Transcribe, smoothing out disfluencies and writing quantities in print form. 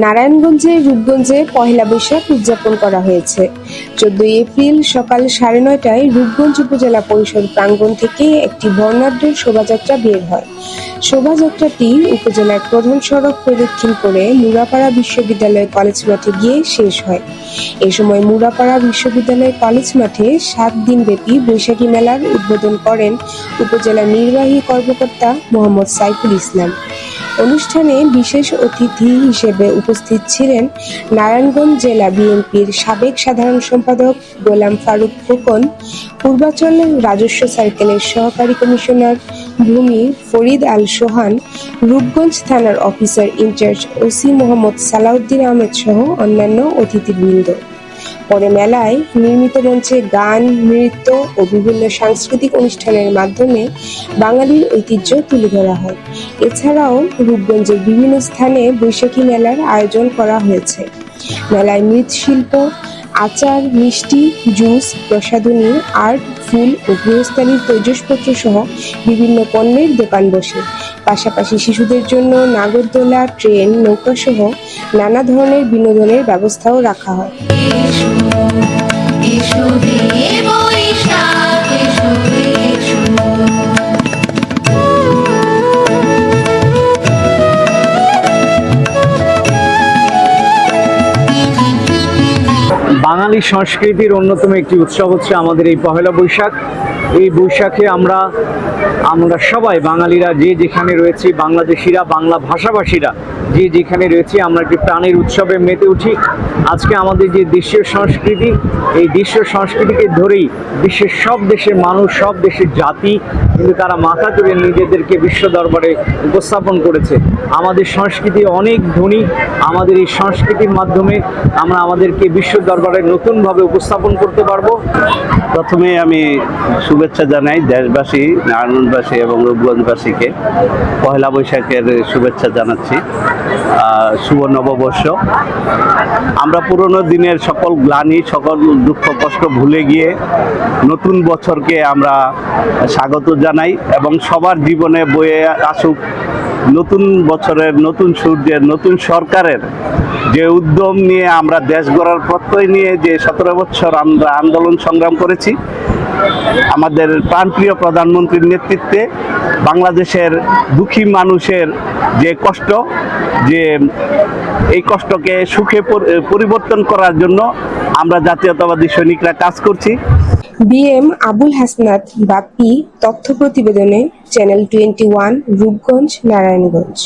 নারায়ণগঞ্জের রূপগঞ্জে পহেলা বৈশাখ উদযাপন করা হয়েছে। 14 এপ্রিল সকাল 9:30টায় রূপগঞ্জ উপজেলা পরিষদ প্রাঙ্গণ থেকে একটি বর্ণাঢ্য শোভাযাত্রা বের হয়। শোভাযাত্রাটি উপজেলার প্রধান সড়ক প্রদক্ষিণ করে মুরাপাড়া বিশ্ববিদ্যালয় কলেজ মাঠে গিয়ে শেষ হয়। এ সময় মুরাপাড়া বিশ্ববিদ্যালয় কলেজ মাঠে 7 দিনব্যাপী বৈশাখী মেলার উদ্বোধন করেন উপজেলা নির্বাহী কর্মকর্তা মোহাম্মদ সাইফুল ইসলাম। অনুষ্ঠানে বিশেষ অতিথি হিসেবে উপস্থিত ছিলেন নারায়ণগঞ্জ জেলা বিএনপির সাবেক সাধারণ সম্পাদক গোলাম ফারুক খোকন, পূর্বাচল রাজস্ব সার্কেলের সহকারী কমিশনার ভূমি ফরিদ আল সোহান, রূপগঞ্জ থানার officer in charge OC Mohammad Salauddin Ahmed সহ অন্যান্য অতিথিবৃন্দ। পরে মেলায় নির্মিত মঞ্চে গান, নৃত্য ও বিভিন্ন সাংস্কৃতিক অনুষ্ঠানের মাধ্যমে বাঙালির ঐতিহ্য তুলে ধরা হয়। এছাড়াও রূপগঞ্জের বিভিন্ন স্থানে বৈশাখী মেলার আয়োজন করা হয়েছে। মেলায় মৃৎশিল্প, আচার, মিষ্টি, জুস, প্রসাধনী, আর্ট, ফুল ও গৃহস্থালির তৈজসপত্র সহ বিভিন্ন পণ্যের দোকান বসে। পাশাপাশি শিশুদের জন্য নাগরদোলা, ট্রেন, নৌকা সহ নানা ধরনের বিনোদনের ব্যবস্থাও রাখা হয়। বাঙালি সংস্কৃতির অন্যতম একটি উৎসব হচ্ছে আমাদের এই পহেলা বৈশাখ। এই বৈশাখে আমরা সবাই বাঙালিরা যে যেখানে রয়েছি, বাংলাদেশিরা, বাংলা ভাষাভাষীরা যে যেখানে রয়েছি, আমরা একটি প্রাণের উৎসবে মেতে উঠি। আজকে আমাদের যে দেশীয় সংস্কৃতি, এই দেশীয় সংস্কৃতিকে ধরেই বিশ্বের সব দেশের মানুষ, সব দেশের জাতি কিন্তু তারা মাথা তুলে নিজেদেরকে বিশ্ব দরবারে উপস্থাপন করেছে। আমাদের সংস্কৃতি অনেক ধনী। আমাদের এই সংস্কৃতির মাধ্যমে আমরা আমাদেরকে বিশ্ব দরবারে নতুনভাবে উপস্থাপন করতে পারবো। প্রথমে আমি শুভেচ্ছা জানাই দেশবাসী, নারায়ণগঞ্জবাসী এবং রূপগঞ্জবাসীকে পহেলা বৈশাখের শুভেচ্ছা জানাচ্ছি। শুভ নববর্ষ। আমরা পুরনো দিনের সকল গ্লানি, সকল দুঃখ কষ্ট ভুলে গিয়ে নতুন বছরকে আমরা স্বাগত জানাই এবং সবার জীবনে বয়ে আসুক নতুন বছরের, নতুন সূর্যের, নতুন সরকারের যে উদ্যম নিয়ে আমরা দেশ গড়ার প্রত্যয় নিয়ে যে 17 বছর আমরা আন্দোলন সংগ্রাম করেছি, আমাদের প্রাণপ্রিয় প্রধানমন্ত্রীর নেতৃত্বে বাংলাদেশের দুঃখী মানুষের যে কষ্ট, যে এই কষ্টকে সুখে পরিবর্তন করার জন্য আমরা জাতীয়তাবাদী সৈনিকরা কাজ করছি। বিএম আবুল হাসনাত বাপ্পি, তথ্য প্রতিবেদনে চ্যানেল 21, রূপগঞ্জ, নারায়ণগঞ্জ।